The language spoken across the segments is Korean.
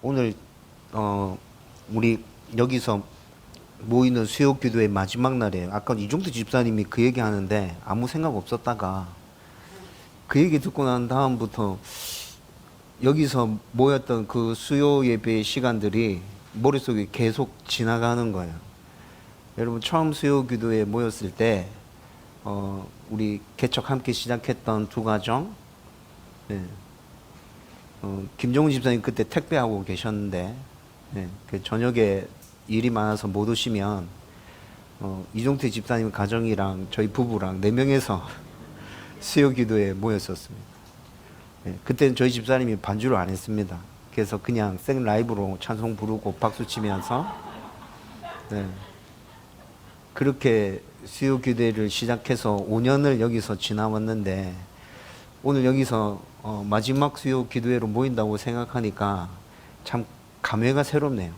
오늘 우리 여기서 모이는 수요 기도의 마지막 날이에요. 아까 이종태 집사님이 그 얘기 하는데 아무 생각 없었다가 그 얘기 듣고 난 다음부터 여기서 모였던 그 수요 예배의 시간들이 머릿속에 계속 지나가는 거예요. 여러분 처음 수요 기도에 모였을 때 우리 개척 함께 시작했던 두 가정, 네. 김종훈 집사님 그때 택배하고 계셨는데, 네. 그 저녁에 일이 많아서 못 오시면 이종태 집사님 가정이랑 저희 부부랑 4명에서 수요 기도에 모였었습니다. 네. 그때는 저희 집사님이 반주를 안 했습니다. 그래서 그냥 생 라이브로 찬송 부르고 박수 치면서, 네. 그렇게 수요 기도를 시작해서 5년을 여기서 지나왔는데 오늘 여기서 마지막 수요 기도회로 모인다고 생각하니까 참 감회가 새롭네요.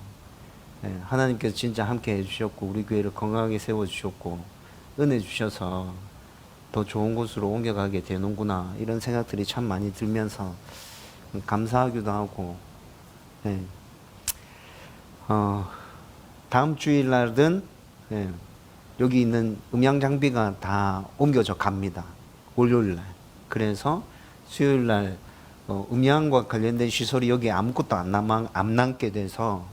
네, 하나님께서 진짜 함께 해주셨고 우리 교회를 건강하게 세워주셨고 은혜 주셔서 더 좋은 곳으로 옮겨가게 되는구나 이런 생각들이 참 많이 들면서 감사하기도 하고, 네. 다음 주일날은, 네, 여기 있는 음향 장비가 다 옮겨져 갑니다. 월요일날. 그래서 수요일날 음향과 관련된 시설이 여기 아무것도 안 남게 돼서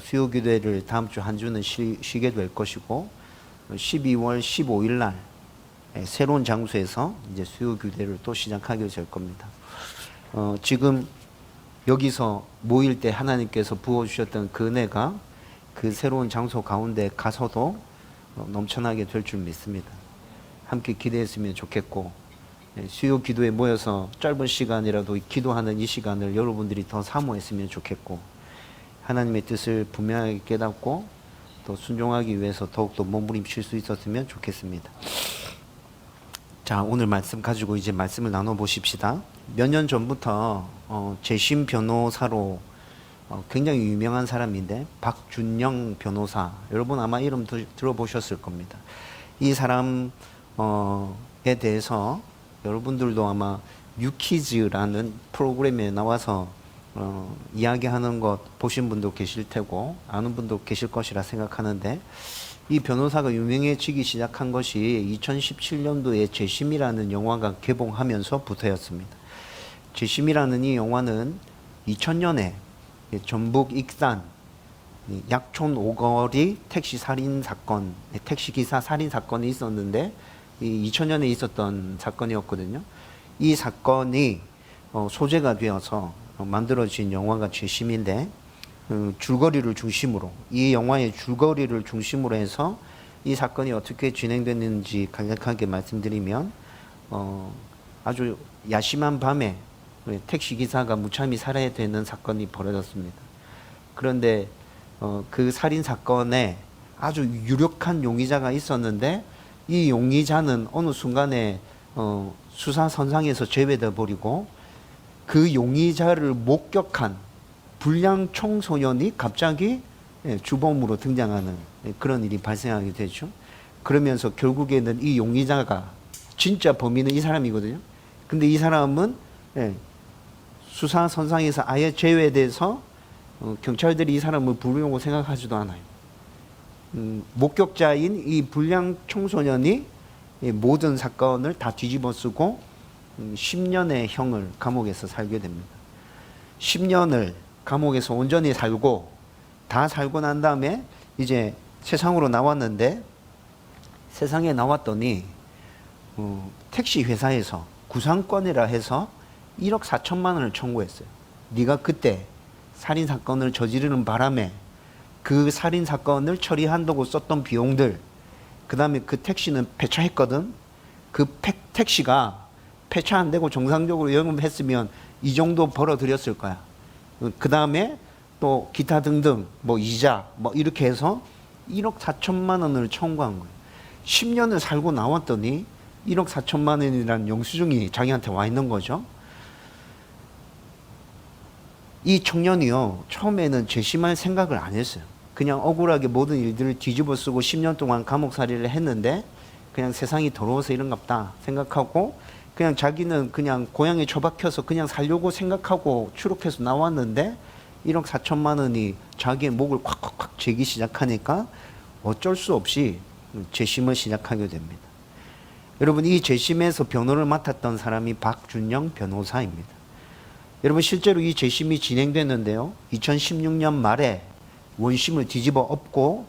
수요 기도회를 다음 주 한 주는 쉬게 될 것이고 12월 15일날 새로운 장소에서 이제 수요 기도회를 또 시작하게 될 겁니다. 지금 여기서 모일 때 하나님께서 부어주셨던 그 은혜가 그 새로운 장소 가운데 가서도 넘쳐나게 될 줄 믿습니다. 함께 기대했으면 좋겠고 수요 기도에 모여서 짧은 시간이라도 기도하는 이 시간을 여러분들이 더 사모했으면 좋겠고 하나님의 뜻을 분명하게 깨닫고 또 순종하기 위해서 더욱더 몸부림칠 수 있었으면 좋겠습니다. 자, 오늘 말씀 가지고 이제 말씀을 나눠보십시다. 몇 년 전부터 재심 변호사로 굉장히 유명한 사람인데 박준영 변호사, 여러분 아마 이름 들어보셨을 겁니다. 이 사람에 대해서 여러분들도 아마 뉴키즈라는 프로그램에 나와서 이야기하는 것 보신 분도 계실 테고 아는 분도 계실 것이라 생각하는데 이 변호사가 유명해지기 시작한 것이 2017년도에 재심이라는 영화가 개봉하면서부터였습니다. 재심이라는 이 영화는 2000년에 전북 익산 약촌 오거리 택시 살인 사건, 택시기사 살인 사건이 있었는데 2000년에 있었던 사건이었거든요. 이 사건이 소재가 되어서 만들어진 영화가 재심인데 줄거리를 중심으로 이 영화의 줄거리를 중심으로 해서 이 사건이 어떻게 진행됐는지 간략하게 말씀드리면 아주 야심한 밤에 택시기사가 무참히 살해야 되는 사건이 벌어졌습니다. 그런데 그 살인 사건에 아주 유력한 용의자가 있었는데 이 용의자는 어느 순간에 수사선상에서 제외돼 버리고 그 용의자를 목격한 불량 청소년이 갑자기 주범으로 등장하는 그런 일이 발생하게 되죠. 그러면서 결국에는 이 용의자가 진짜 범인은 이 사람이거든요. 근데 이 사람은 수사선상에서 아예 제외돼서 경찰들이 이 사람을 부르려고 생각하지도 않아요. 목격자인 이 불량 청소년이 모든 사건을 다 뒤집어 쓰고 10년의 형을 감옥에서 살게 됩니다. 10년을 감옥에서 온전히 살고 다 살고 난 다음에 이제 세상으로 나왔는데 세상에 나왔더니 택시 회사에서 구상권이라 해서 1억 4천만 원을 청구했어요. 네가 그때 살인 사건을 저지르는 바람에 그 살인 사건을 처리한다고 썼던 비용들, 그 다음에 그 택시는 폐차했거든. 그 택시가 폐차 안 되고 정상적으로 영업했으면 이 정도 벌어들였을 거야. 그 다음에 또 기타 등등 뭐 이자 뭐 이렇게 해서 1억 4천만 원을 청구한 거예요. 10년을 살고 나왔더니 1억 4천만 원이라는 영수증이 자기한테 와 있는 거죠. 이 청년이요, 처음에는 재심할 생각을 안 했어요. 그냥 억울하게 모든 일들을 뒤집어 쓰고 10년 동안 감옥살이를 했는데 그냥 세상이 더러워서 이런갑다 생각하고 그냥 자기는 그냥 고향에 처박혀서 그냥 살려고 생각하고 추록해서 나왔는데 1억 4천만 원이 자기의 목을 콱콱콱 죄기 시작하니까 어쩔 수 없이 재심을 시작하게 됩니다. 여러분, 이 재심에서 변호를 맡았던 사람이 박준영 변호사입니다. 여러분, 실제로 이 재심이 진행됐는데요, 2016년 말에 원심을 뒤집어 엎고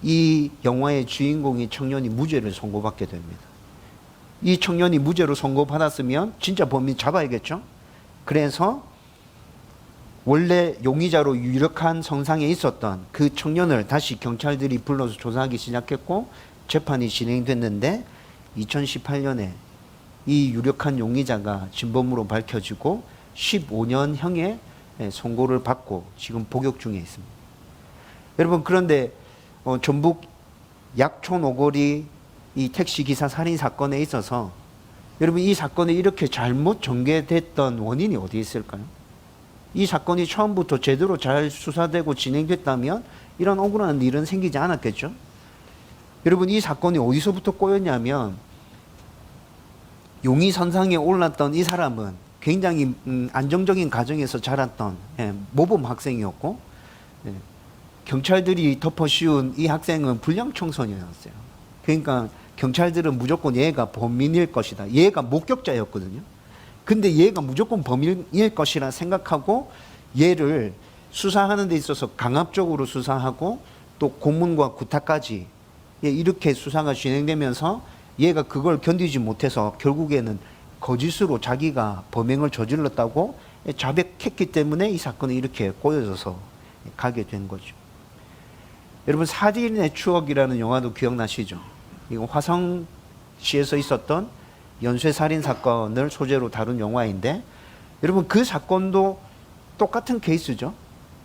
이 영화의 주인공인 청년이 무죄를 선고받게 됩니다. 이 청년이 무죄로 선고받았으면 진짜 범인 잡아야겠죠? 그래서 원래 용의자로 유력한 선상에 있었던 그 청년을 다시 경찰들이 불러서 조사하기 시작했고 재판이 진행됐는데 2018년에 이 유력한 용의자가 진범으로 밝혀지고 15년형의 선고를 받고 지금 복역 중에 있습니다. 여러분, 그런데 전북 약촌 오거리 이 택시기사 살인 사건에 있어서 여러분, 이 사건이 이렇게 잘못 전개됐던 원인이 어디 있을까요? 이 사건이 처음부터 제대로 잘 수사되고 진행됐다면 이런 억울한 일은 생기지 않았겠죠? 여러분, 이 사건이 어디서부터 꼬였냐면 용의선상에 올랐던 이 사람은 굉장히 안정적인 가정에서 자랐던 모범 학생이었고, 경찰들이 덮어씌운 이 학생은 불량 청소년이었어요. 그러니까 경찰들은 무조건 얘가 범인일 것이다. 얘가 목격자였거든요. 근데 얘가 무조건 범인일 것이라 생각하고 얘를 수사하는 데 있어서 강압적으로 수사하고 또 고문과 구타까지 이렇게 수사가 진행되면서 얘가 그걸 견디지 못해서 결국에는 거짓으로 자기가 범행을 저질렀다고 자백했기 때문에 이 사건이 이렇게 꼬여져서 가게 된 거죠. 여러분, 살인의 추억이라는 영화도 기억나시죠? 이거 화성시에서 있었던 연쇄살인 사건을 소재로 다룬 영화인데, 여러분, 그 사건도 똑같은 케이스죠.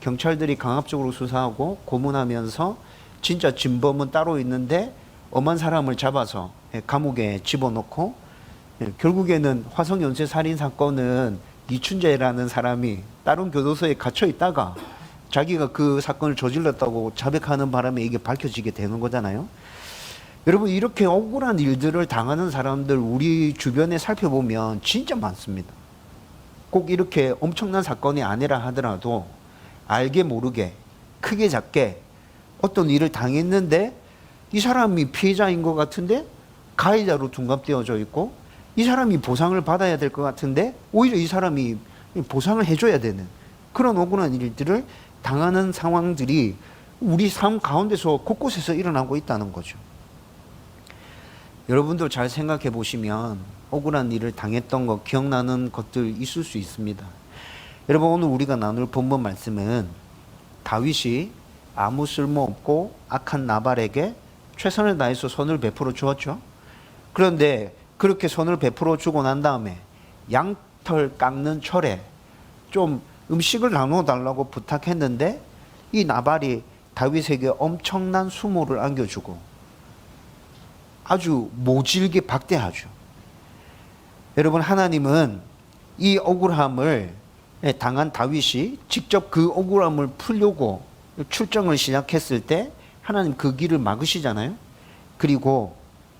경찰들이 강압적으로 수사하고 고문하면서 진짜 진범은 따로 있는데 엄한 사람을 잡아서 감옥에 집어넣고, 결국에는 화성 연쇄살인 사건은 이춘재라는 사람이 다른 교도소에 갇혀 있다가 자기가 그 사건을 저질렀다고 자백하는 바람에 이게 밝혀지게 되는 거잖아요. 여러분, 이렇게 억울한 일들을 당하는 사람들 우리 주변에 살펴보면 진짜 많습니다. 꼭 이렇게 엄청난 사건이 아니라 하더라도 알게 모르게 크게 작게 어떤 일을 당했는데 이 사람이 피해자인 것 같은데 가해자로 둔갑되어져 있고, 이 사람이 보상을 받아야 될 것 같은데 오히려 이 사람이 보상을 해줘야 되는 그런 억울한 일들을 당하는 상황들이 우리 삶 가운데서 곳곳에서 일어나고 있다는 거죠. 여러분도 잘 생각해 보시면 억울한 일을 당했던 거 기억나는 것들 있을 수 있습니다. 여러분, 오늘 우리가 나눌 본문 말씀은 다윗이 아무 쓸모없고 악한 나발에게 최선을 다해서 선을 베풀어 주었죠. 그런데 그렇게 선을 베풀어 주고 난 다음에 양털 깎는 철에 좀 음식을 나눠 달라고 부탁했는데 이 나발이 다윗에게 엄청난 수모를 안겨주고 아주 모질게 박대하죠. 여러분, 하나님은 이 억울함을 당한 다윗이 직접 그 억울함을 풀려고 출정을 시작했을 때 하나님 그 길을 막으시잖아요. 그리고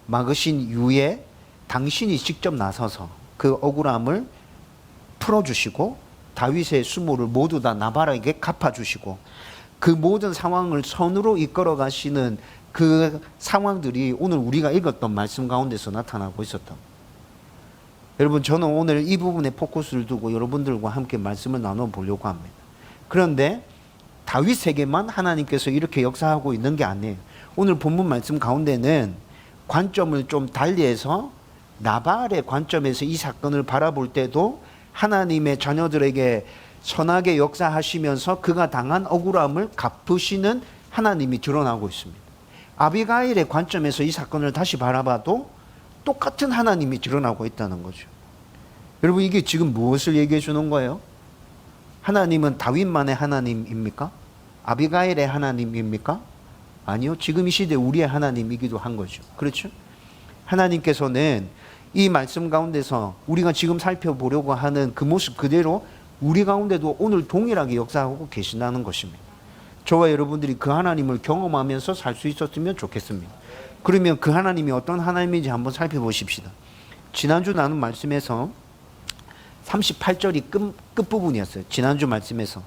막으신 이후에 당신이 직접 나서서 그 억울함을 풀어주시고 다윗의 수모를 모두 다 나발에게 갚아주시고 그 모든 상황을 선으로 이끌어 가시는 그 상황들이 오늘 우리가 읽었던 말씀 가운데서 나타나고 있었다. 여러분, 저는 오늘 이 부분에 포커스를 두고 여러분들과 함께 말씀을 나눠보려고 합니다. 그런데 다윗에게만 하나님께서 이렇게 역사하고 있는 게 아니에요. 오늘 본문 말씀 가운데는 관점을 좀 달리해서 나발의 관점에서 이 사건을 바라볼 때도 하나님의 자녀들에게 선하게 역사하시면서 그가 당한 억울함을 갚으시는 하나님이 드러나고 있습니다. 아비가일의 관점에서 이 사건을 다시 바라봐도 똑같은 하나님이 드러나고 있다는 거죠. 여러분, 이게 지금 무엇을 얘기해 주는 거예요? 하나님은 다윗만의 하나님입니까? 아비가일의 하나님입니까? 아니요. 지금 이 시대 우리의 하나님이기도 한 거죠. 그렇죠? 하나님께서는 이 말씀 가운데서 우리가 지금 살펴보려고 하는 그 모습 그대로 우리 가운데도 오늘 동일하게 역사하고 계신다는 것입니다. 저와 여러분들이 그 하나님을 경험하면서 살 수 있었으면 좋겠습니다. 그러면 그 하나님이 어떤 하나님인지 한번 살펴보십시다. 지난주 나눈 말씀에서 38절이 끝부분이었어요. 지난주 말씀에서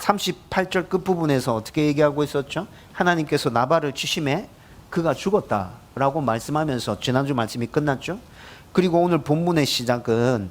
38절 끝부분에서 어떻게 얘기하고 있었죠? 하나님께서 나발을 치심에 그가 죽었다라고 말씀하면서 지난주 말씀이 끝났죠. 그리고 오늘 본문의 시작은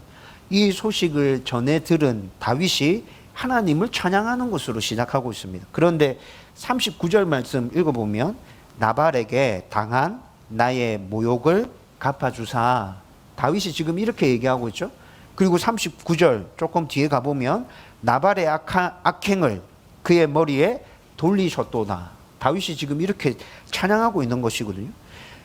이 소식을 전해 들은 다윗이 하나님을 찬양하는 것으로 시작하고 있습니다. 그런데 39절 말씀 읽어보면 나발에게 당한 나의 모욕을 갚아주사. 다윗이 지금 이렇게 얘기하고 있죠. 그리고 39절 조금 뒤에 가보면 나발의 악행을 그의 머리에 돌리셨도다. 다윗이 지금 이렇게 찬양하고 있는 것이거든요.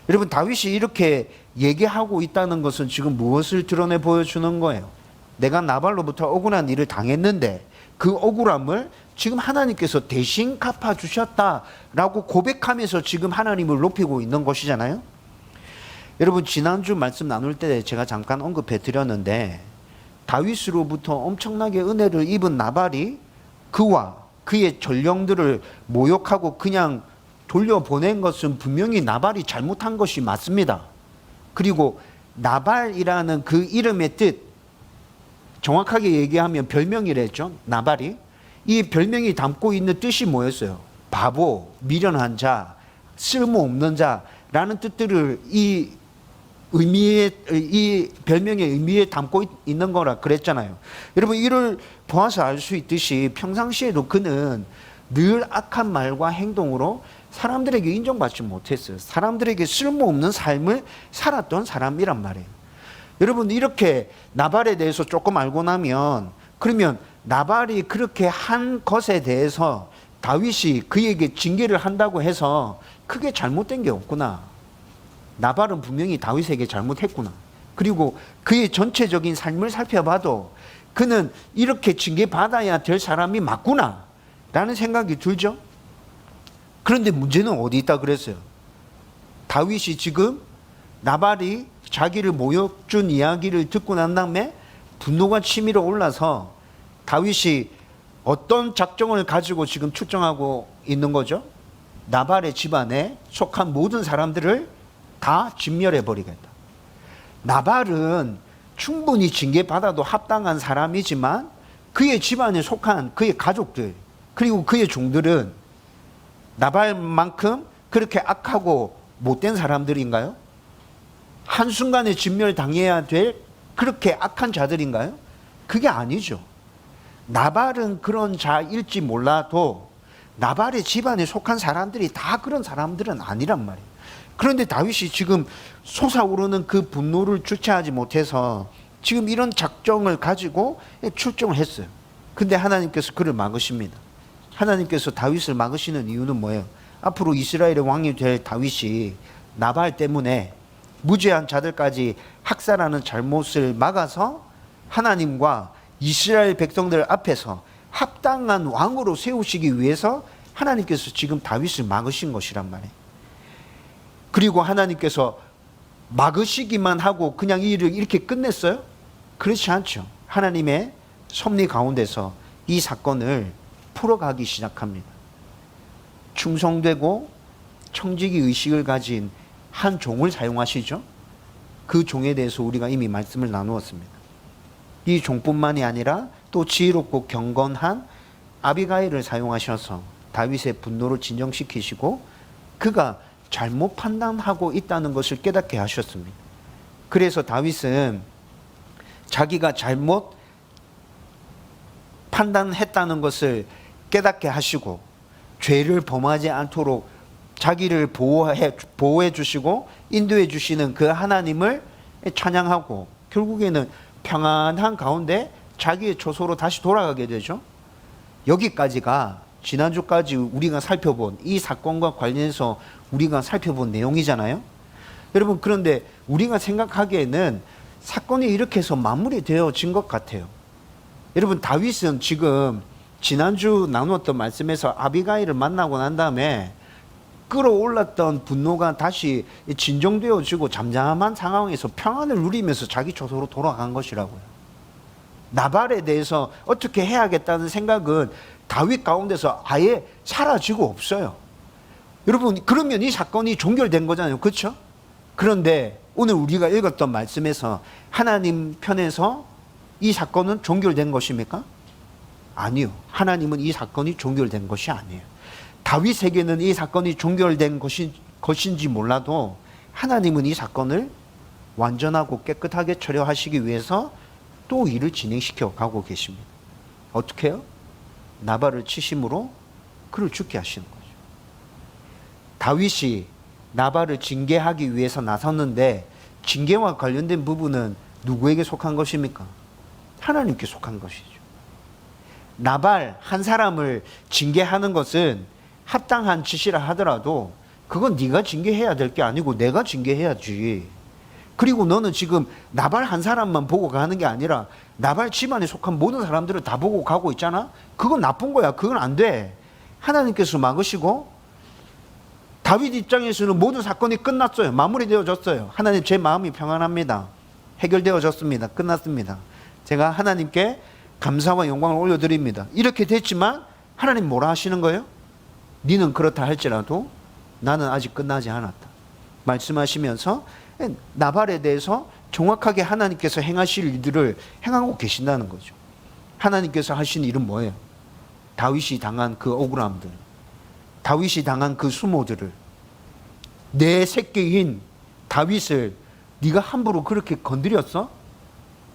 여러분, 다윗이 이렇게 얘기하고 있다는 것은 지금 무엇을 드러내 보여주는 거예요? 내가 나발로부터 억울한 일을 당했는데 그 억울함을 지금 하나님께서 대신 갚아주셨다라고 고백하면서 지금 하나님을 높이고 있는 것이잖아요. 여러분, 지난주 말씀 나눌 때 제가 잠깐 언급해 드렸는데 다윗으로부터 엄청나게 은혜를 입은 나발이 그와 그의 전령들을 모욕하고 그냥 돌려보낸 것은 분명히 나발이 잘못한 것이 맞습니다. 그리고 나발이라는 그 이름의 뜻, 정확하게 얘기하면 별명이랬죠. 나발이. 이 별명이 담고 있는 뜻이 뭐였어요? 바보, 미련한 자, 쓸모없는 자라는 뜻들을 이 별명의 의미에 담고 있는 거라 그랬잖아요. 여러분, 이를 보아서 알 수 있듯이 평상시에도 그는 늘 악한 말과 행동으로 사람들에게 인정받지 못했어요. 사람들에게 쓸모없는 삶을 살았던 사람이란 말이에요. 여러분, 이렇게 나발에 대해서 조금 알고 나면, 그러면 나발이 그렇게 한 것에 대해서 다윗이 그에게 징계를 한다고 해서 크게 잘못된 게 없구나. 나발은 분명히 다윗에게 잘못했구나. 그리고 그의 전체적인 삶을 살펴봐도 그는 이렇게 징계받아야 될 사람이 맞구나 라는 생각이 들죠. 그런데 문제는 어디 있다 그랬어요? 다윗이 지금 나발이 자기를 모욕 준 이야기를 듣고 난 다음에 분노가 치밀어 올라서 다윗이 어떤 작정을 가지고 지금 출정하고 있는 거죠? 나발의 집안에 속한 모든 사람들을 다 진멸해버리겠다. 나발은 충분히 징계받아도 합당한 사람이지만 그의 집안에 속한 그의 가족들 그리고 그의 종들은 나발만큼 그렇게 악하고 못된 사람들인가요? 한순간에 진멸당해야 될 그렇게 악한 자들인가요? 그게 아니죠. 나발은 그런 자일지 몰라도 나발의 집안에 속한 사람들이 다 그런 사람들은 아니란 말이에요. 그런데 다윗이 지금 솟아오르는 그 분노를 주체하지 못해서 지금 이런 작정을 가지고 출정을 했어요. 근데 하나님께서 그를 막으십니다. 하나님께서 다윗을 막으시는 이유는 뭐예요? 앞으로 이스라엘의 왕이 될 다윗이 나발 때문에 무죄한 자들까지 학살하는 잘못을 막아서 하나님과 이스라엘 백성들 앞에서 합당한 왕으로 세우시기 위해서 하나님께서 지금 다윗을 막으신 것이란 말이에요. 그리고 하나님께서 막으시기만 하고 그냥 이 일을 이렇게 끝냈어요? 그렇지 않죠. 하나님의 섭리 가운데서 이 사건을 풀어가기 시작합니다. 충성되고 청지기 의식을 가진 한 종을 사용하시죠. 그 종에 대해서 우리가 이미 말씀을 나누었습니다. 이 종뿐만이 아니라 또 지혜롭고 경건한 아비가일을 사용하셔서 다윗의 분노를 진정시키시고 그가 잘못 판단하고 있다는 것을 깨닫게 하셨습니다. 그래서 다윗은 자기가 잘못 판단했다는 것을 깨닫게 하시고 죄를 범하지 않도록 자기를 보호해 주시고 인도해 주시는 그 하나님을 찬양하고 결국에는 평안한 가운데 자기의 초소로 다시 돌아가게 되죠. 여기까지가 지난주까지 우리가 살펴본 이 사건과 관련해서 우리가 살펴본 내용이잖아요. 여러분, 그런데 우리가 생각하기에는 사건이 이렇게 해서 마무리되어진 것 같아요. 여러분, 다윗은 지금 지난주 나누었던 말씀에서 아비가일을 만나고 난 다음에 끌어올랐던 분노가 다시 진정되어지고 잠잠한 상황에서 평안을 누리면서 자기 초소로 돌아간 것이라고요. 나발에 대해서 어떻게 해야겠다는 생각은 다윗 가운데서 아예 사라지고 없어요. 여러분, 그러면 이 사건이 종결된 거잖아요. 그렇죠? 그런데 오늘 우리가 읽었던 말씀에서 하나님 편에서 이 사건은 종결된 것입니까? 아니요. 하나님은 이 사건이 종결된 것이 아니에요. 다윗에게는 이 사건이 종결된 것인지 몰라도 하나님은 이 사건을 완전하고 깨끗하게 처리하시기 위해서 또 일을 진행시켜 가고 계십니다. 어떻게 해요? 나발을 치심으로 그를 죽게 하시는 거죠. 다윗이 나발을 징계하기 위해서 나섰는데 징계와 관련된 부분은 누구에게 속한 것입니까? 하나님께 속한 것이죠. 나발 한 사람을 징계하는 것은 합당한 짓이라 하더라도 그건 네가 징계해야 될 게 아니고 내가 징계해야지. 그리고 너는 지금 나발 한 사람만 보고 가는 게 아니라 나발 집안에 속한 모든 사람들을 다 보고 가고 있잖아. 그건 나쁜 거야. 그건 안 돼. 하나님께서 막으시고 다윗 입장에서는 모든 사건이 끝났어요. 마무리되어졌어요. 하나님, 제 마음이 평안합니다. 해결되어졌습니다. 끝났습니다. 제가 하나님께 감사와 영광을 올려드립니다. 이렇게 됐지만 하나님 뭐라 하시는 거예요? 너는 그렇다 할지라도 나는 아직 끝나지 않았다 말씀하시면서 나발에 대해서 정확하게 하나님께서 행하실 일들을 행하고 계신다는 거죠. 하나님께서 하신 일은 뭐예요? 다윗이 당한 그 억울함들, 다윗이 당한 그 수모들을, 내 새끼인 다윗을 네가 함부로 그렇게 건드렸어?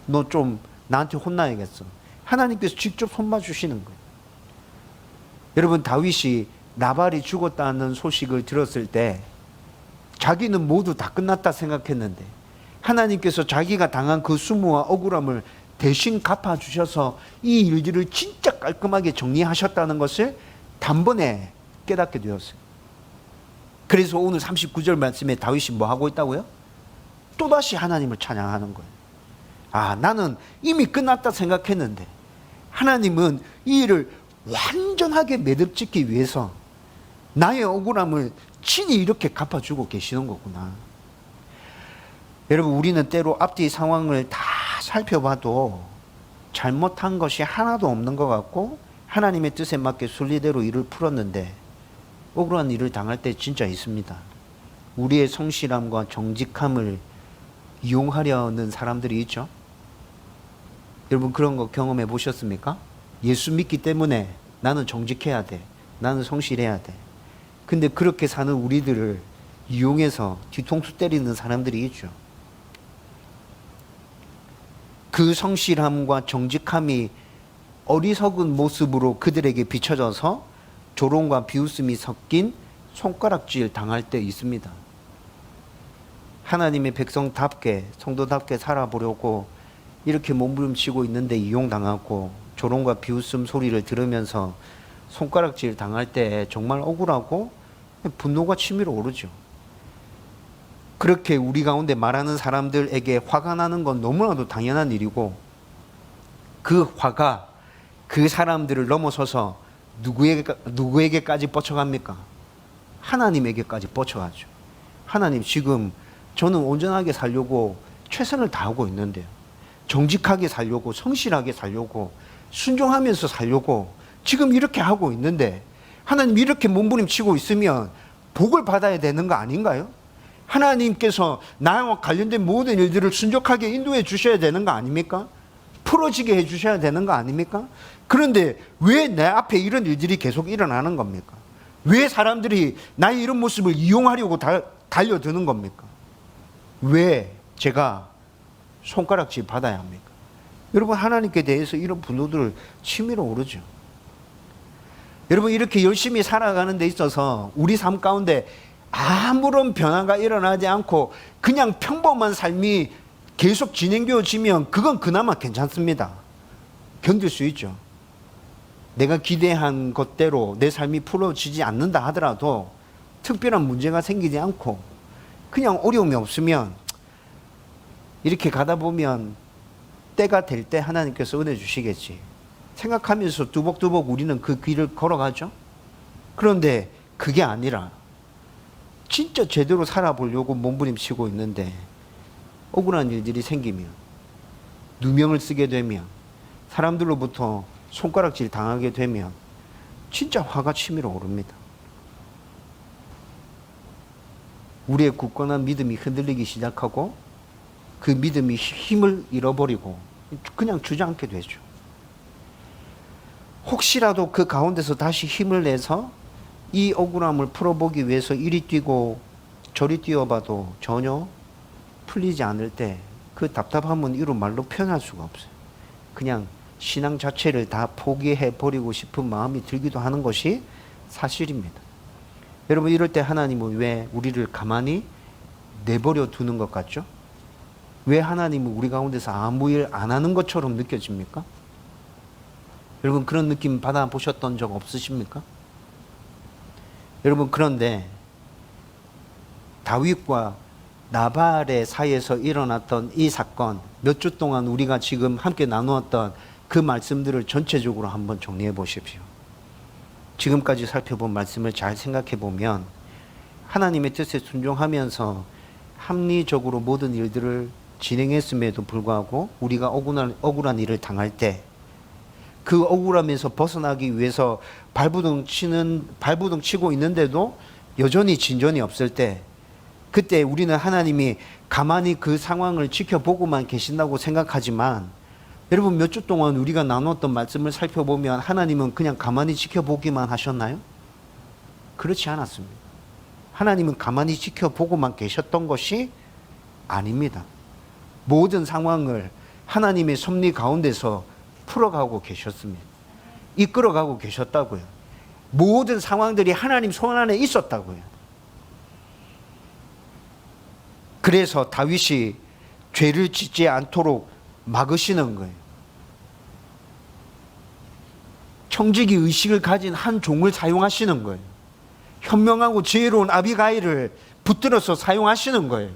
너 좀 나한테 혼나야겠어. 하나님께서 직접 손봐 주시는 거예요. 여러분, 다윗이 나발이 죽었다는 소식을 들었을 때 자기는 모두 다 끝났다 생각했는데 하나님께서 자기가 당한 그 수모와 억울함을 대신 갚아주셔서 이 일들을 진짜 깔끔하게 정리하셨다는 것을 단번에 깨닫게 되었어요. 그래서 오늘 39절 말씀에 다윗이 뭐 하고 있다고요? 또다시 하나님을 찬양하는 거예요. 아, 나는 이미 끝났다 생각했는데 하나님은 이 일을 완전하게 매듭짓기 위해서 나의 억울함을 친히 이렇게 갚아주고 계시는 거구나. 여러분, 우리는 때로 앞뒤 상황을 다 살펴봐도 잘못한 것이 하나도 없는 것 같고 하나님의 뜻에 맞게 순리대로 일을 풀었는데 억울한 일을 당할 때 진짜 있습니다. 우리의 성실함과 정직함을 이용하려는 사람들이 있죠. 여러분, 그런 거 경험해 보셨습니까? 예수 믿기 때문에 나는 정직해야 돼, 나는 성실해야 돼. 근데 그렇게 사는 우리들을 이용해서 뒤통수 때리는 사람들이 있죠. 그 성실함과 정직함이 어리석은 모습으로 그들에게 비춰져서 조롱과 비웃음이 섞인 손가락질 당할 때 있습니다. 하나님의 백성답게, 성도답게 살아보려고 이렇게 몸부림치고 있는데 이용당하고 조롱과 비웃음 소리를 들으면서 손가락질 당할 때 정말 억울하고 분노가 치밀어 오르죠. 그렇게 우리 가운데 말하는 사람들에게 화가 나는 건 너무나도 당연한 일이고 그 화가 그 사람들을 넘어서서 누구에게까지 뻗쳐갑니까? 하나님에게까지 뻗쳐가죠. 하나님, 지금 저는 온전하게 살려고 최선을 다하고 있는데요. 정직하게 살려고, 성실하게 살려고, 순종하면서 살려고 지금 이렇게 하고 있는데 하나님, 이렇게 몸부림치고 있으면 복을 받아야 되는 거 아닌가요? 하나님께서 나와 관련된 모든 일들을 순종하게 인도해 주셔야 되는 거 아닙니까? 풀어지게 해 주셔야 되는 거 아닙니까? 그런데 왜 내 앞에 이런 일들이 계속 일어나는 겁니까? 왜 사람들이 나의 이런 모습을 이용하려고 달려드는 겁니까? 왜 제가 손가락질 받아야 합니까? 여러분, 하나님께 대해서 이런 분노들을 치밀어 오르죠. 여러분, 이렇게 열심히 살아가는 데 있어서 우리 삶 가운데 아무런 변화가 일어나지 않고 그냥 평범한 삶이 계속 진행되어지면 그건 그나마 괜찮습니다. 견딜 수 있죠. 내가 기대한 것대로 내 삶이 풀어지지 않는다 하더라도 특별한 문제가 생기지 않고 그냥 어려움이 없으면 이렇게 가다 보면 때가 될 때 하나님께서 은혜 주시겠지 생각하면서 뚜벅뚜벅 우리는 그 길을 걸어가죠. 그런데 그게 아니라 진짜 제대로 살아보려고 몸부림치고 있는데 억울한 일들이 생기면, 누명을 쓰게 되면, 사람들로부터 손가락질 당하게 되면 진짜 화가 치밀어 오릅니다. 우리의 굳건한 믿음이 흔들리기 시작하고 그 믿음이 힘을 잃어버리고 그냥 주저앉게 되죠. 혹시라도 그 가운데서 다시 힘을 내서 이 억울함을 풀어보기 위해서 이리 뛰고 저리 뛰어봐도 전혀 풀리지 않을 때 그 답답함은 이루 말로 표현할 수가 없어요. 그냥 신앙 자체를 다 포기해 버리고 싶은 마음이 들기도 하는 것이 사실입니다. 여러분, 이럴 때 하나님은 왜 우리를 가만히 내버려 두는 것 같죠? 왜 하나님은 우리 가운데서 아무 일 안 하는 것처럼 느껴집니까? 여러분, 그런 느낌 받아보셨던 적 없으십니까? 여러분, 그런데 다윗과 나발의 사이에서 일어났던 이 사건, 몇 주 동안 우리가 지금 함께 나누었던 그 말씀들을 전체적으로 한번 정리해 보십시오. 지금까지 살펴본 말씀을 잘 생각해 보면 하나님의 뜻에 순종하면서 합리적으로 모든 일들을 진행했음에도 불구하고 우리가 억울한 일을 당할 때 그 억울함에서 벗어나기 위해서 발부둥 치고 있는데도 여전히 진전이 없을 때, 그때 우리는 하나님이 가만히 그 상황을 지켜보고만 계신다고 생각하지만, 여러분, 몇 주 동안 우리가 나눴던 말씀을 살펴보면 하나님은 그냥 가만히 지켜보기만 하셨나요? 그렇지 않았습니다. 하나님은 가만히 지켜보고만 계셨던 것이 아닙니다. 모든 상황을 하나님의 섭리 가운데서 풀어가고 계셨습니다. 이끌어가고 계셨다고요. 모든 상황들이 하나님 손 안에 있었다고요. 그래서 다윗이 죄를 짓지 않도록 막으시는 거예요. 청지기 의식을 가진 한 종을 사용하시는 거예요. 현명하고 지혜로운 아비가일을 붙들어서 사용하시는 거예요.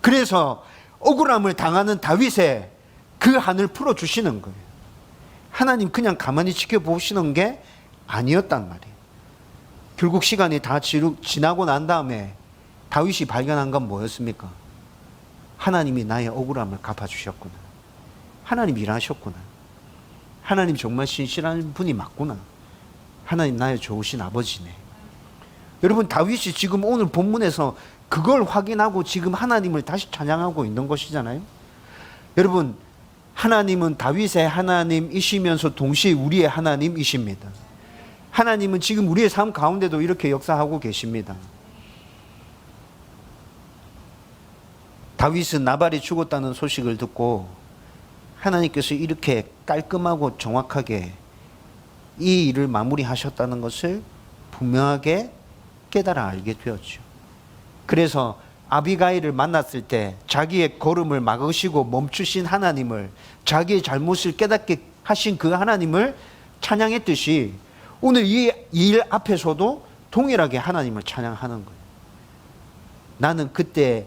그래서 억울함을 당하는 다윗의 그 한을 풀어주시는 거예요. 하나님 그냥 가만히 지켜보시는 게 아니었단 말이에요. 결국 시간이 다 지나고 난 다음에 다윗이 발견한 건 뭐였습니까? 하나님이 나의 억울함을 갚아주셨구나. 하나님 일하셨구나. 하나님 정말 신실한 분이 맞구나. 하나님 나의 좋으신 아버지네. 여러분, 다윗이 지금 오늘 본문에서 그걸 확인하고 지금 하나님을 다시 찬양하고 있는 것이잖아요. 여러분, 하나님은 다윗의 하나님이시면서 동시에 우리의 하나님이십니다. 하나님은 지금 우리의 삶 가운데도 이렇게 역사하고 계십니다. 다윗은 나발이 죽었다는 소식을 듣고 하나님께서 이렇게 깔끔하고 정확하게 이 일을 마무리하셨다는 것을 분명하게 깨달아 알게 되었죠. 그래서 아비가일을 만났을 때 자기의 걸음을 막으시고 멈추신 하나님을, 자기의 잘못을 깨닫게 하신 그 하나님을 찬양했듯이 오늘 이 일 앞에서도 동일하게 하나님을 찬양하는 거예요. 나는 그때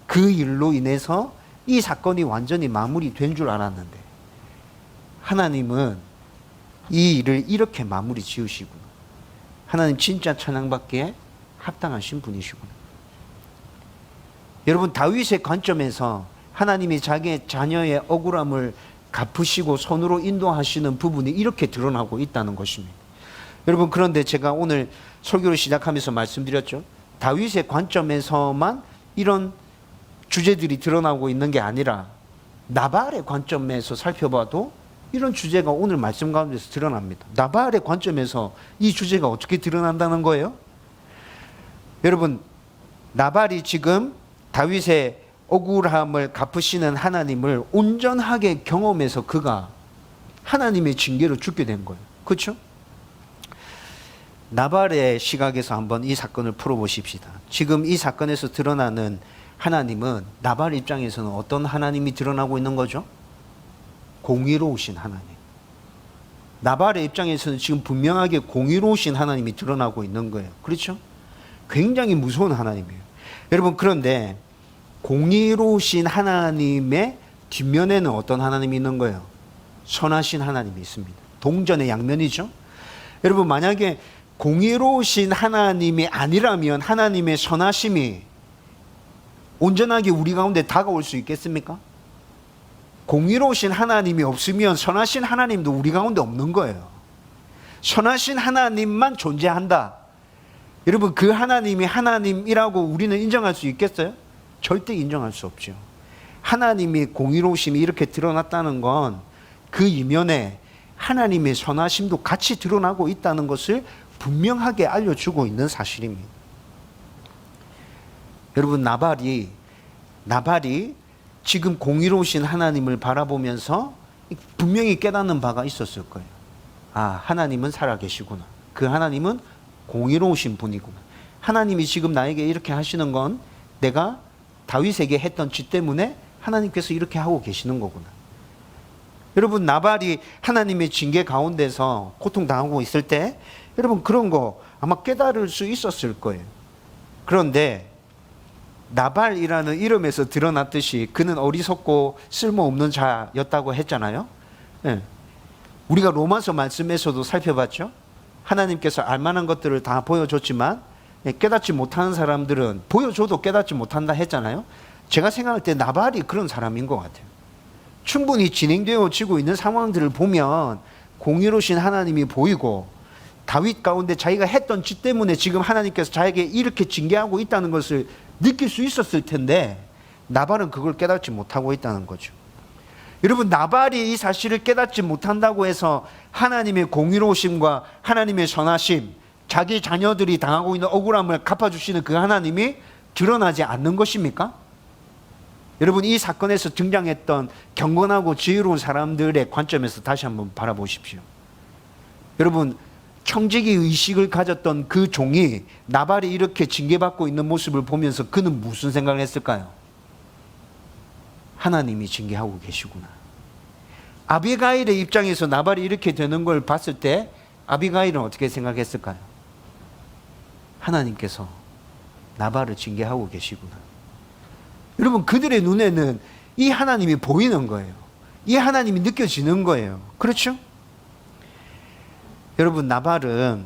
그 일로 인해서 이 사건이 완전히 마무리된 줄 알았는데 하나님은 이 일을 이렇게 마무리 지으시구나. 하나님 진짜 찬양받기에 합당하신 분이시구나. 여러분, 다윗의 관점에서 하나님이 자기의 자녀의 억울함을 갚으시고 손으로 인도하시는 부분이 이렇게 드러나고 있다는 것입니다. 여러분, 그런데 제가 오늘 설교를 시작하면서 말씀드렸죠. 다윗의 관점에서만 이런 주제들이 드러나고 있는 게 아니라 나발의 관점에서 살펴봐도 이런 주제가 오늘 말씀 가운데서 드러납니다. 나발의 관점에서 이 주제가 어떻게 드러난다는 거예요? 여러분, 나발이 지금 다윗의 억울함을 갚으시는 하나님을 온전하게 경험해서 그가 하나님의 징계로 죽게 된 거예요. 그렇죠? 나발의 시각에서 한번 이 사건을 풀어보십시다. 지금 이 사건에서 드러나는 하나님은 나발 입장에서는 어떤 하나님이 드러나고 있는 거죠? 공의로우신 하나님. 나발의 입장에서는 지금 분명하게 공의로우신 하나님이 드러나고 있는 거예요. 그렇죠? 굉장히 무서운 하나님이에요. 여러분, 그런데 공의로우신 하나님의 뒷면에는 어떤 하나님이 있는 거예요? 선하신 하나님이 있습니다. 동전의 양면이죠. 여러분, 만약에 공의로우신 하나님이 아니라면 하나님의 선하심이 온전하게 우리 가운데 다가올 수 있겠습니까? 공의로우신 하나님이 없으면 선하신 하나님도 우리 가운데 없는 거예요. 선하신 하나님만 존재한다. 여러분, 그 하나님이 하나님이라고 우리는 인정할 수 있겠어요? 절대 인정할 수 없죠. 하나님이 공의로우심이 이렇게 드러났다는 건 그 이면에 하나님의 선하심도 같이 드러나고 있다는 것을 분명하게 알려주고 있는 사실입니다. 여러분, 나발이 지금 공의로우신 하나님을 바라보면서 분명히 깨닫는 바가 있었을 거예요. 아, 하나님은 살아계시구나. 그 하나님은 공의로우신 분이구나. 하나님이 지금 나에게 이렇게 하시는 건 내가 다윗에게 했던 죄 때문에 하나님께서 이렇게 하고 계시는 거구나. 여러분, 나발이 하나님의 징계 가운데서 고통당하고 있을 때 여러분, 그런 거 아마 깨달을 수 있었을 거예요. 그런데 나발이라는 이름에서 드러났듯이 그는 어리석고 쓸모없는 자였다고 했잖아요. 네. 우리가 로마서 말씀에서도 살펴봤죠. 하나님께서 알만한 것들을 다 보여줬지만 깨닫지 못하는 사람들은 보여줘도 깨닫지 못한다 했잖아요. 제가 생각할 때 나발이 그런 사람인 것 같아요. 충분히 진행되어지고 있는 상황들을 보면 공의로우신 하나님이 보이고 다윗 가운데 자기가 했던 죄 때문에 지금 하나님께서 자에게 이렇게 징계하고 있다는 것을 느낄 수 있었을 텐데 나발은 그걸 깨닫지 못하고 있다는 거죠. 여러분, 나발이 이 사실을 깨닫지 못한다고 해서 하나님의 공의로우심과 하나님의 선하심, 자기 자녀들이 당하고 있는 억울함을 갚아주시는 그 하나님이 드러나지 않는 것입니까? 여러분, 이 사건에서 등장했던 경건하고 지혜로운 사람들의 관점에서 다시 한번 바라보십시오. 여러분, 청지기 의식을 가졌던 그 종이 나발이 이렇게 징계받고 있는 모습을 보면서 그는 무슨 생각을 했을까요? 하나님이 징계하고 계시구나. 아비가일의 입장에서 나발이 이렇게 되는 걸 봤을 때 아비가일은 어떻게 생각했을까요? 하나님께서 나발을 징계하고 계시구나. 여러분, 그들의 눈에는 이 하나님이 보이는 거예요. 이 하나님이 느껴지는 거예요. 그렇죠? 여러분, 나발은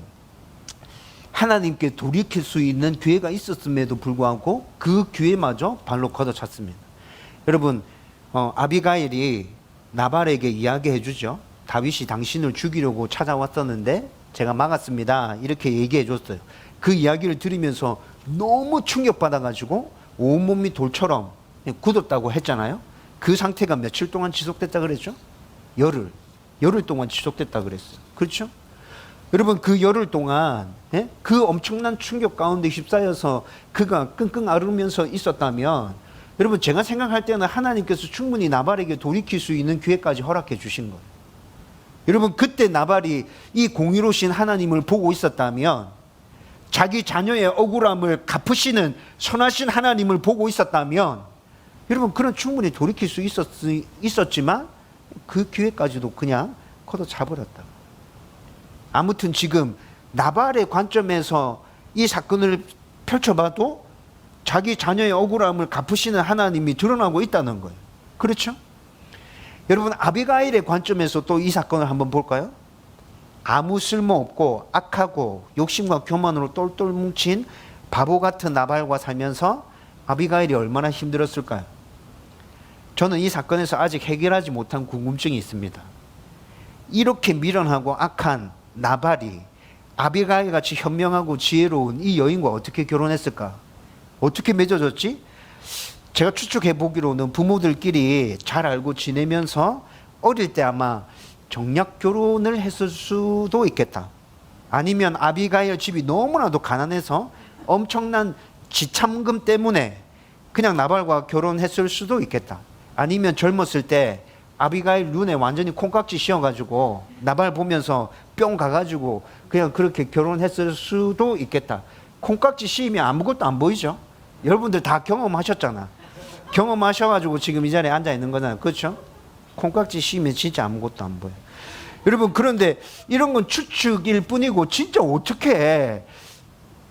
하나님께 돌이킬 수 있는 기회가 있었음에도 불구하고 그 기회마저 발로 걷어찼습니다. 여러분, 아비가일이 나발에게 이야기해 주죠. 다윗이 당신을 죽이려고 찾아왔었는데 제가 막았습니다. 이렇게 얘기해 줬어요. 그 이야기를 들으면서 너무 충격받아가지고 온몸이 돌처럼 굳었다고 했잖아요. 그 상태가 며칠 동안 지속됐다 그랬죠? 열흘 동안 지속됐다 그랬어요. 그렇죠? 여러분, 그 열흘 동안 그 엄청난 충격 가운데 휩싸여서 그가 끙끙 앓으면서 있었다면 여러분, 제가 생각할 때는 하나님께서 충분히 나발에게 돌이킬 수 있는 기회까지 허락해 주신 거예요. 여러분, 그때 나발이 이 공의로우신 하나님을 보고 있었다면, 자기 자녀의 억울함을 갚으시는 선하신 하나님을 보고 있었다면 여러분, 그런 충분히 돌이킬 수 있었지만 그 기회까지도 그냥 걷어차버렸다. 아무튼 지금 나발의 관점에서 이 사건을 펼쳐봐도 자기 자녀의 억울함을 갚으시는 하나님이 드러나고 있다는 거예요. 그렇죠? 여러분, 아비가일의 관점에서 또 이 사건을 한번 볼까요? 아무 쓸모없고 악하고 욕심과 교만으로 똘똘 뭉친 바보 같은 나발과 살면서 아비가일이 얼마나 힘들었을까요? 저는 이 사건에서 아직 해결하지 못한 궁금증이 있습니다. 이렇게 미련하고 악한 나발이 아비가일 같이 현명하고 지혜로운 이 여인과 어떻게 결혼했을까? 어떻게 맺어졌지? 제가 추측해 보기로는 부모들끼리 잘 알고 지내면서 어릴 때 아마 정략 결혼을 했을 수도 있겠다. 아니면 아비가일 집이 너무나도 가난해서 엄청난 지참금 때문에 그냥 나발과 결혼했을 수도 있겠다. 아니면 젊었을 때 아비가일 눈에 완전히 콩깍지 씌워가지고 나발 보면서 뿅 가가지고 그냥 그렇게 결혼했을 수도 있겠다. 콩깍지 씌우면 아무것도 안 보이죠? 여러분들 다 경험하셨잖아. 경험하셔가지고 지금 이 자리에 앉아 있는 거잖아요. 그렇죠? 콩깍지 씌우면 진짜 아무것도 안 보여. 여러분, 그런데 이런 건 추측일 뿐이고 진짜 어떻게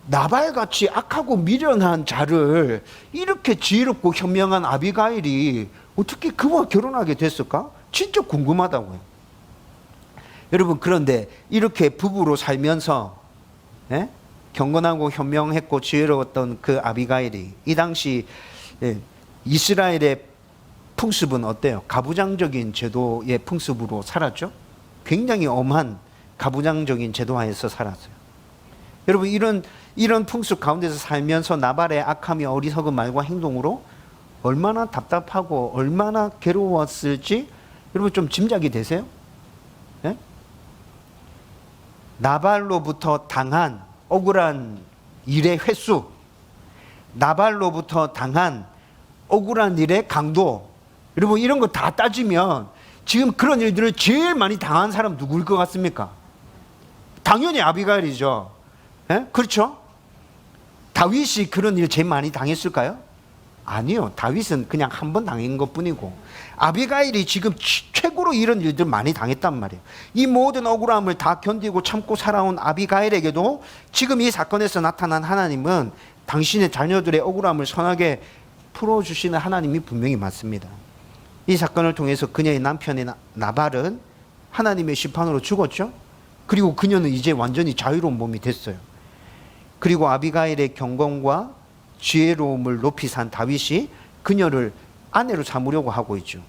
나발같이 악하고 미련한 자를 이렇게 지혜롭고 현명한 아비가일이 어떻게 그와 결혼하게 됐을까? 진짜 궁금하다고요. 여러분, 그런데 이렇게 부부로 살면서 경건하고 현명했고 지혜로웠던 그 아비가일이 이 당시 이스라엘의 풍습은 어때요? 가부장적인 제도의 풍습으로 살았죠? 굉장히 엄한 가부장적인 제도하에서 살았어요. 여러분, 이런 풍습 가운데서 살면서 나발의 악함이 어리석은 말과 행동으로 얼마나 답답하고 얼마나 괴로웠을지 여러분 좀 짐작이 되세요? 네? 나발로부터 당한 억울한 일의 횟수, 나발로부터 당한 억울한 일의 강도, 여러분 이런 거 다 따지면 지금 그런 일들을 제일 많이 당한 사람 누구일 것 같습니까? 당연히 아비가일이죠. 예? 그렇죠? 다윗이 그런 일 제일 많이 당했을까요? 아니요. 다윗은 그냥 한 번 당한 것뿐이고 아비가일이 지금 최고로 이런 일들 많이 당했단 말이에요. 이 모든 억울함을 다 견디고 참고 살아온 아비가일에게도 지금 이 사건에서 나타난 하나님은 당신의 자녀들의 억울함을 선하게 풀어주시는 하나님이 분명히 맞습니다. 이 사건을 통해서 그녀의 남편의 나발은 하나님의 심판으로 죽었죠. 그리고 그녀는 이제 완전히 자유로운 몸이 됐어요. 그리고 아비가일의 경건과 지혜로움을 높이 산 다윗이 그녀를 아내로 삼으려고 하고 있죠.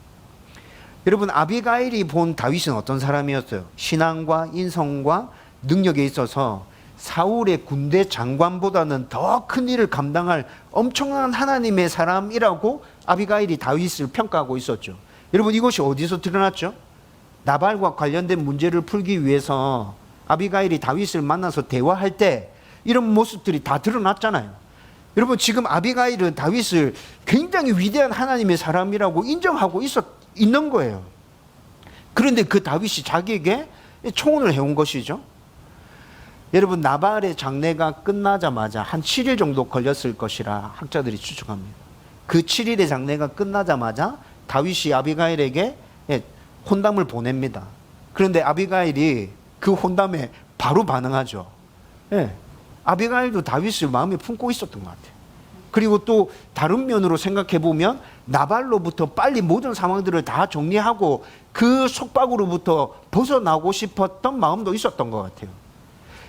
여러분, 아비가일이 본 다윗은 어떤 사람이었어요? 신앙과 인성과 능력에 있어서 사울의 군대 장관보다는 더 큰 일을 감당할 엄청난 하나님의 사람이라고 아비가일이 다윗을 평가하고 있었죠. 여러분, 이것이 어디서 드러났죠? 나발과 관련된 문제를 풀기 위해서 아비가일이 다윗을 만나서 대화할 때 이런 모습들이 다 드러났잖아요. 여러분, 지금 아비가일은 다윗을 굉장히 위대한 하나님의 사람이라고 인정하고 있는 거예요. 그런데 그 다윗이 자기에게 청혼을 해온 것이죠. 여러분, 나발의 장례가 끝나자마자 한 7일 정도 걸렸을 것이라 학자들이 추측합니다. 그 7일의 장례가 끝나자마자 다윗이 아비가일에게 혼담을 보냅니다. 그런데 아비가일이 그 혼담에 바로 반응하죠. 아비가일도 다윗을 마음에 품고 있었던 것 같아요. 그리고 또 다른 면으로 생각해 보면 나발로부터 빨리 모든 상황들을 다 정리하고 그 속박으로부터 벗어나고 싶었던 마음도 있었던 것 같아요.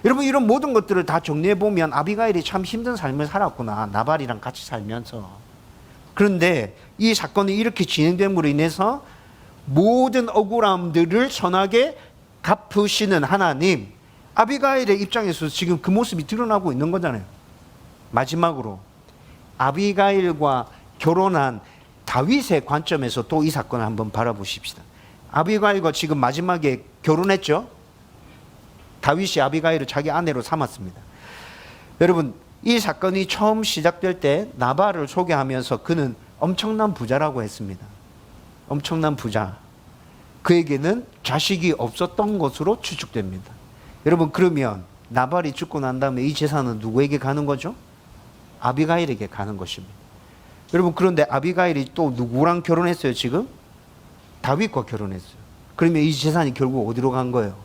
여러분, 이런 모든 것들을 다 정리해 보면 아비가일이 참 힘든 삶을 살았구나, 나발이랑 같이 살면서. 그런데 이 사건이 이렇게 진행됨으로 인해서 모든 억울함들을 선하게 갚으시는 하나님, 아비가일의 입장에서 지금 그 모습이 드러나고 있는 거잖아요. 마지막으로 아비가일과 결혼한 다윗의 관점에서 또 이 사건을 한번 바라보십시다. 아비가일과 지금 마지막에 결혼했죠. 다윗이 아비가일을 자기 아내로 삼았습니다. 여러분, 이 사건이 처음 시작될 때 나발을 소개하면서 그는 엄청난 부자라고 했습니다. 엄청난 부자. 그에게는 자식이 없었던 것으로 추측됩니다. 여러분, 그러면 나발이 죽고 난 다음에 이 재산은 누구에게 가는 거죠? 아비가일에게 가는 것입니다. 여러분, 그런데 아비가일이 또 누구랑 결혼했어요? 지금 다윗과 결혼했어요. 그러면 이 재산이 결국 어디로 간 거예요?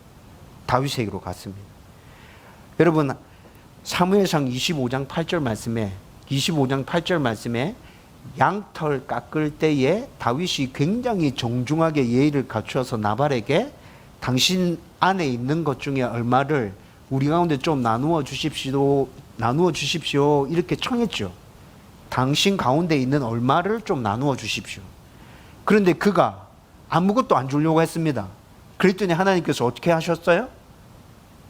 다윗에게로 갔습니다. 여러분, 사무엘상 25장 8절 말씀에 양털 깎을 때에 다윗이 굉장히 정중하게 예의를 갖추어서 나발에게 당신 안에 있는 것 중에 얼마를 우리 가운데 좀 나누어 주십시오 이렇게 청했죠. 당신 가운데 있는 얼마를 좀 나누어 주십시오. 그런데 그가 아무것도 안 주려고 했습니다. 그랬더니 하나님께서 어떻게 하셨어요?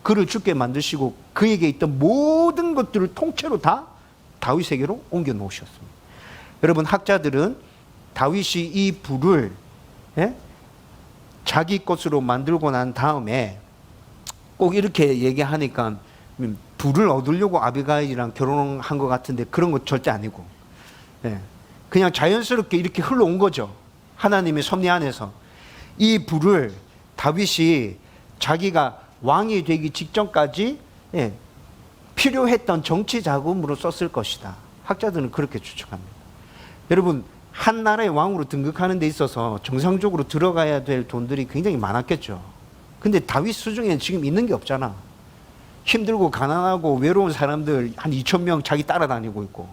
그를 죽게 만드시고 그에게 있던 모든 것들을 통째로 다 다윗에게로 옮겨 놓으셨습니다. 여러분, 학자들은 다윗이 이 부를 자기 것으로 만들고 난 다음에 꼭 이렇게 얘기하니까 부를 얻으려고 아비가일이랑 결혼한 것 같은데 그런 거 절대 아니고 그냥 자연스럽게 이렇게 흘러온 거죠. 하나님의 섭리 안에서 이 부를 다윗이 자기가 왕이 되기 직전까지 필요했던 정치 자금으로 썼을 것이다. 학자들은 그렇게 추측합니다. 여러분, 한 나라의 왕으로 등극하는 데 있어서 정상적으로 들어가야 될 돈들이 굉장히 많았겠죠. 근데 다윗 수중에는 지금 있는 게 없잖아. 힘들고 가난하고 외로운 사람들 한 2,000명 자기 따라다니고 있고,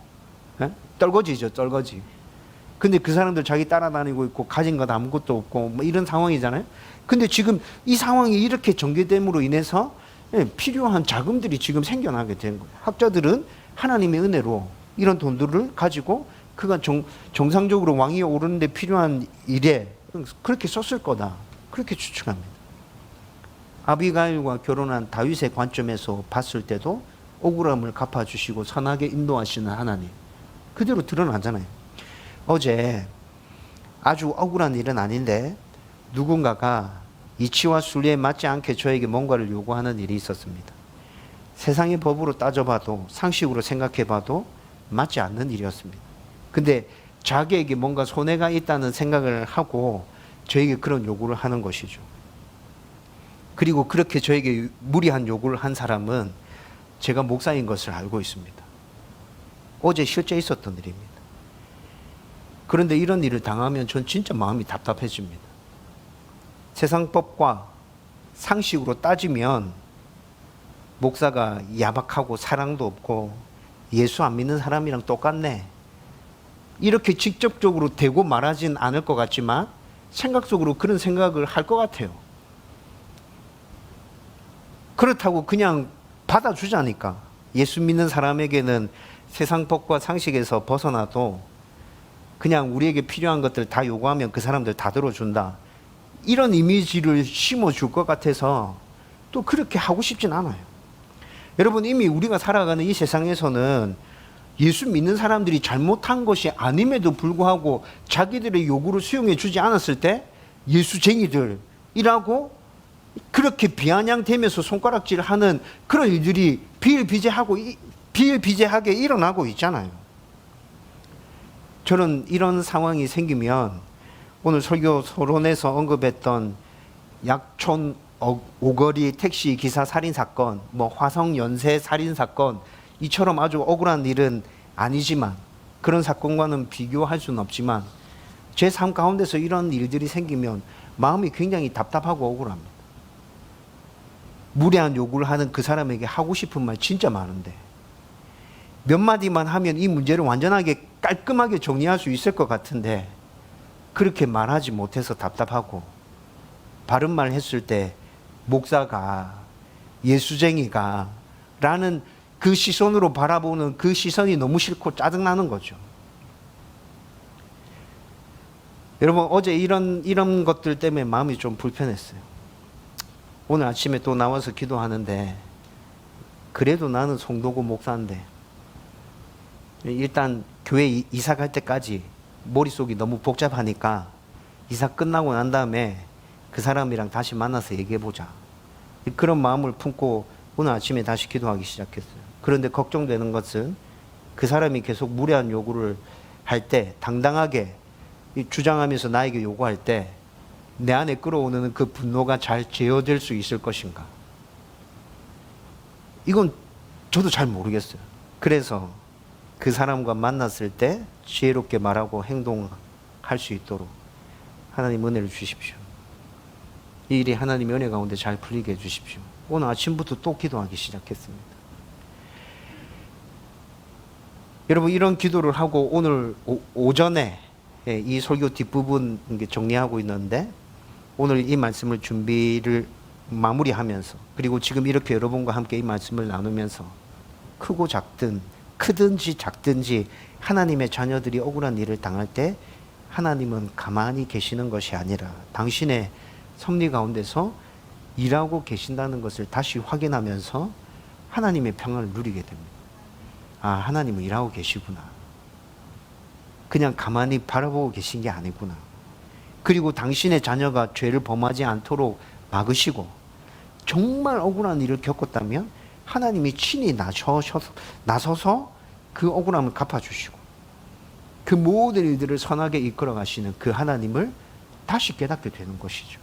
떨거지죠, 떨거지. 근데 그 사람들 자기 따라다니고 있고 가진 것 아무것도 없고 뭐 이런 상황이잖아요. 근데 지금 이 상황이 이렇게 전개됨으로 인해서 필요한 자금들이 지금 생겨나게 된 거예요. 학자들은 하나님의 은혜로 이런 돈들을 가지고 그가 정상적으로 왕위에 오르는데 필요한 일에 그렇게 썼을 거다. 그렇게 추측합니다. 아비가일과 결혼한 다윗의 관점에서 봤을 때도 억울함을 갚아주시고 선하게 인도하시는 하나님, 그대로 드러나잖아요. 어제 아주 억울한 일은 아닌데 누군가가 이치와 순리에 맞지 않게 저에게 뭔가를 요구하는 일이 있었습니다. 세상의 법으로 따져봐도 상식으로 생각해봐도 맞지 않는 일이었습니다. 근데 자기에게 뭔가 손해가 있다는 생각을 하고 저에게 그런 요구를 하는 것이죠. 그리고 그렇게 저에게 무리한 요구를 한 사람은 제가 목사인 것을 알고 있습니다. 어제 실제 있었던 일입니다. 그런데 이런 일을 당하면 전 진짜 마음이 답답해집니다. 세상법과 상식으로 따지면 목사가 야박하고 사랑도 없고 예수 안 믿는 사람이랑 똑같네. 이렇게 직접적으로 대고 말하진 않을 것 같지만 생각 속으로 그런 생각을 할 것 같아요. 그렇다고 그냥 받아주자니까. 예수 믿는 사람에게는 세상 법과 상식에서 벗어나도 그냥 우리에게 필요한 것들 다 요구하면 그 사람들 다 들어준다. 이런 이미지를 심어줄 것 같아서 또 그렇게 하고 싶진 않아요. 여러분, 이미 우리가 살아가는 이 세상에서는 예수 믿는 사람들이 잘못한 것이 아님에도 불구하고 자기들의 요구를 수용해 주지 않았을 때 예수쟁이들이라고 그렇게 비아냥대면서 손가락질하는 그런 일들이 비일비재하게 일어나고 있잖아요. 저는 이런 상황이 생기면 오늘 설교 서론에서 언급했던 약촌 오거리 택시 기사 살인 사건, 화성 연쇄 살인 사건, 이처럼 아주 억울한 일은 아니지만, 그런 사건과는 비교할 수는 없지만 제 삶 가운데서 이런 일들이 생기면 마음이 굉장히 답답하고 억울합니다. 무례한 요구를 하는 그 사람에게 하고 싶은 말 진짜 많은데 몇 마디만 하면 이 문제를 완전하게 깔끔하게 정리할 수 있을 것 같은데 그렇게 말하지 못해서 답답하고, 바른 말 했을 때 목사가, 예수쟁이가 라는 그 시선으로 바라보는 그 시선이 너무 싫고 짜증나는 거죠. 여러분, 어제 이런 것들 때문에 마음이 좀 불편했어요. 오늘 아침에 또 나와서 기도하는데 그래도 나는 송도구 목사인데 일단 교회 이사 갈 때까지 머릿속이 너무 복잡하니까 이사 끝나고 난 다음에 그 사람이랑 다시 만나서 얘기해보자. 그런 마음을 품고 오늘 아침에 다시 기도하기 시작했어요. 그런데 걱정되는 것은 그 사람이 계속 무례한 요구를 할 때, 당당하게 주장하면서 나에게 요구할 때 내 안에 끌어오는 그 분노가 잘 제어될 수 있을 것인가. 이건 저도 잘 모르겠어요. 그래서 그 사람과 만났을 때 지혜롭게 말하고 행동할 수 있도록 하나님 은혜를 주십시오. 이 일이 하나님의 은혜 가운데 잘 풀리게 해주십시오. 오늘 아침부터 또 기도하기 시작했습니다. 여러분, 이런 기도를 하고 오늘 오전에 이 설교 뒷부분 정리하고 있는데, 오늘 이 말씀을 준비를 마무리하면서, 그리고 지금 이렇게 여러분과 함께 이 말씀을 나누면서 크고 작든 크든지 작든지 하나님의 자녀들이 억울한 일을 당할 때 하나님은 가만히 계시는 것이 아니라 당신의 섭리 가운데서 일하고 계신다는 것을 다시 확인하면서 하나님의 평안을 누리게 됩니다. 아, 하나님은 일하고 계시구나. 그냥 가만히 바라보고 계신 게 아니구나. 그리고 당신의 자녀가 죄를 범하지 않도록 막으시고, 정말 억울한 일을 겪었다면 하나님이 친히 나서서 그 억울함을 갚아주시고 그 모든 일들을 선하게 이끌어 가시는 그 하나님을 다시 깨닫게 되는 것이죠.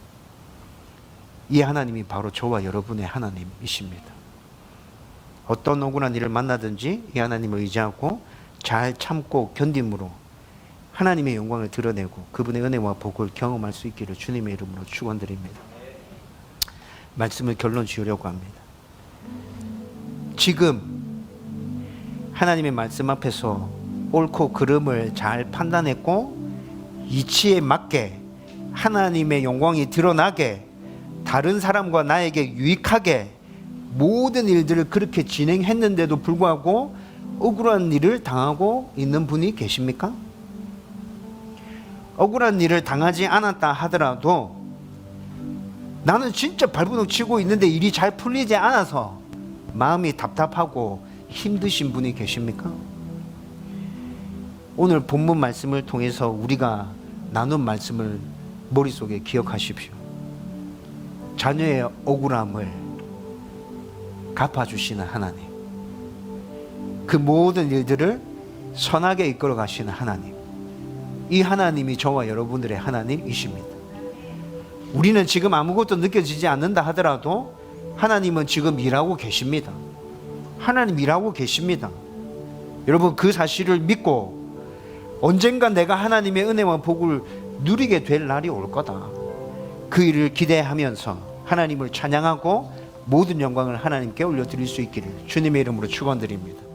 이 하나님이 바로 저와 여러분의 하나님이십니다. 어떤 억울한 일을 만나든지 이 하나님을 의지하고 잘 참고 견딤으로 하나님의 영광을 드러내고 그분의 은혜와 복을 경험할 수 있기를 주님의 이름으로 축원드립니다. 말씀을 결론 지으려고 합니다. 지금 하나님의 말씀 앞에서 옳고 그름을 잘 판단했고 이치에 맞게 하나님의 영광이 드러나게 다른 사람과 나에게 유익하게 모든 일들을 그렇게 진행했는데도 불구하고 억울한 일을 당하고 있는 분이 계십니까? 억울한 일을 당하지 않았다 하더라도 나는 진짜 발버둥 치고 있는데 일이 잘 풀리지 않아서 마음이 답답하고 힘드신 분이 계십니까? 오늘 본문 말씀을 통해서 우리가 나눈 말씀을 머릿속에 기억하십시오. 자녀의 억울함을 갚아주시는 하나님, 그 모든 일들을 선하게 이끌어 가시는 하나님, 이 하나님이 저와 여러분들의 하나님이십니다. 우리는 지금 아무것도 느껴지지 않는다 하더라도 하나님은 지금 일하고 계십니다. 하나님 일하고 계십니다. 여러분, 그 사실을 믿고 언젠가 내가 하나님의 은혜와 복을 누리게 될 날이 올 거다, 그 일을 기대하면서 하나님을 찬양하고 모든 영광을 하나님께 올려드릴 수 있기를 주님의 이름으로 축원드립니다.